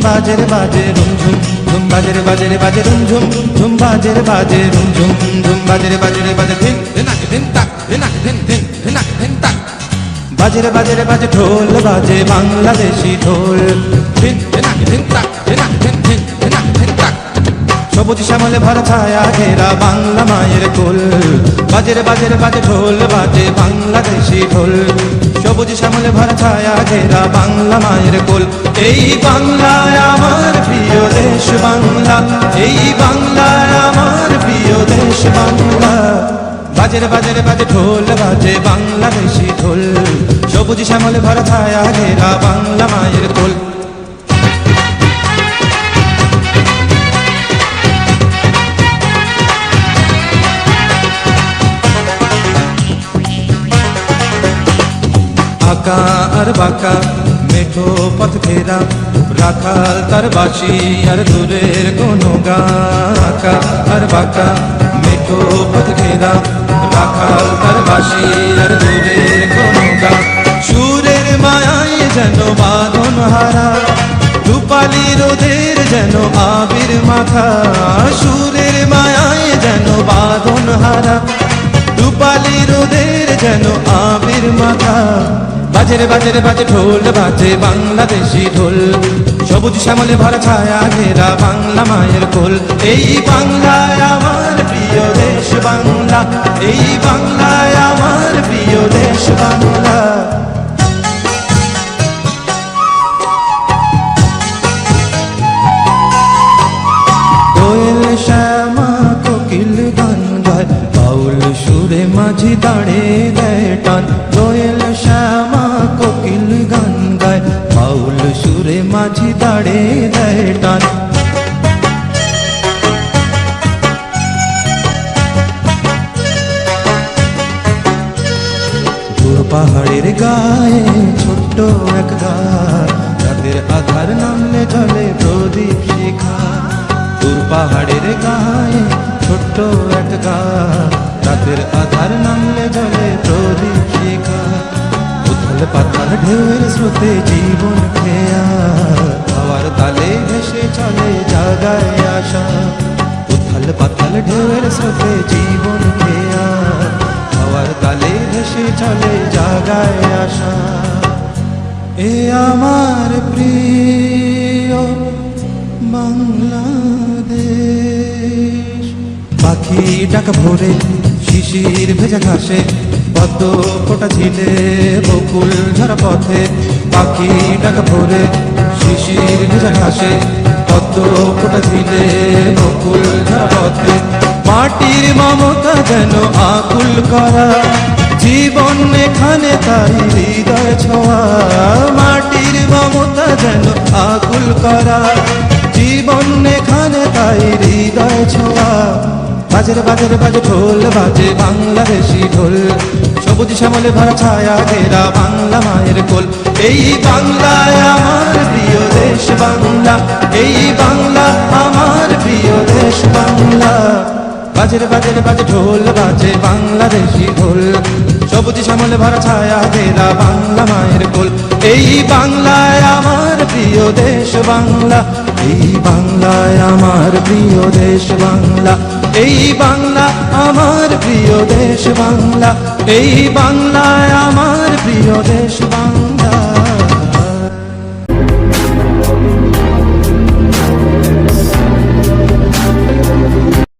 বাজে রে বাজে রুমঝুম ঝুম বাজে রে বাজে রে বাজে রুমঝুম ঝুম বাজে রে বাজে রুমঝুম ঝুম বাজে রে বাজে ধিন ধিনাক ধিন তাক ধিনাক ধিন ধিন ধিনাক ধিন তাক বাজে রে বাজে ঢোল বাজে বাংলাদেশি ঢোল ধিন ধিনাক ধিন তাক ধিনাক ধিন ধিন ধিনাক ধিন তাক সবুজ শ্যামলে ভরা ছায়া ঘেরা বাংলা মায়ের কোল বাজে রে বাজে ঢোল বাজে বাংলাদেশি ঢোল সবুজ শ্যামলে ভরা ছায়া ঘেরা বাংলা মায়ের কোল এই বাংলায় আমার প্রিয় দেশ বাংলা এই বাংলায় আমার প্রিয় দেশ বাংলা বাজে রে বাজে ঢোল বাজে বাংলাদেশি ঢোল সবুজ শ্যামলে ভরা ছায়া ঘেরা বাংলা মায়ের কোল আঁকা আর বাঁকা মেঠো পথ ঘেরা রাখাল তার বাঁশি আর দূরের কোনো গান আঁকা আর বাঁকা মেঠো পথ ঘেরা রাখাল তার বাঁশি আর দূরের কোনো গান সুরের মায়ায় যেন বাঁধন হারা রূপালি রোদের যেন আবির মাথা সুরের মায়ায় যেন বাঁধন হারা রূপালি রোদের যেন আবির মাথা বাজে রে বাজে ঢোল বাজে বাংলাদেশি ঢোল সবুজ শ্যামলে ভরা ছায়া ঘেরা বাংলা মায়ের কোল এই বাংলায় আমার প্রিয় দেশ বাংলা এই বাংলায় আমার প্রিয় দেশ বাংলা দোয়েল শ্যামা কোকিল গান গায় বাউল সুরে মাঝি দাঁড়ে দেয় টান দোয়েল শ্যামা কোকিল গান গায় বাউল সুরে মাঝি দাঁড়ে দেয় টান দূর পাহাড়ের গায়ে ছোট্ট এক ঘাট রাতের আধার নামলে জলে প্রদীপ শিখা দূর পাহাড়ের গায়ে ছোট্ট এক ঘাট রাতের আধার নামলে জলে প্রদীপ শিখা উথল পাতাল ঢেউয়ের স্রোতে জীবন খেয়া হাওয়ার তালে ভেসে চলে জাগায় আশা উথল পাতাল ঢেউয়ের স্রোতে জীবন খেয়া হাওয়ার তালে ভেসে চলে জাগায় আশা এ আমার প্রিয় বাংলাদেশ পাখি ডাকা ভোরে শিশির ভেজা ঘাসে পদ্ম ফোটা ঝিলে বকুল ঝরা পথে পাখি ডাকা ভোরে শিশির ভেজা ঘাসে পদ্ম ফোটা ঝিলে বকুল ঝরা পথে মাটির মমতা যেন আকুল করা জীবন এখানে তাই হৃদয় ছোঁয়া মাটির মমতা যেন আকুল করা জীবন এখানে তাই হৃদয় ছোঁয়া বাজে ঢোল বাজে বাংলাদেশি ঢোল সবুজ শ্যামলে ভরা ছায়া ঘেরা বাংলা মায়ের কোল এই বাংলায় আমার প্রিয় দেশ বাংলা এই বাংলা আমার প্রিয় দেশ বাংলা বাজে ঢোল বাজে বাংলাদেশি ঢোল সবুজ শ্যামলে ভরা ছায়া ঘেরা বাংলা মায়ের কোল এই বাংলায় আমার প্রিয় দেশ বাংলা এই বাংলায় আমার প্রিয় দেশ বাংলা এই বাংলা আমার প্রিয় দেশ বাংলা এই বাংলায় আমার প্রিয় দেশ বাংলা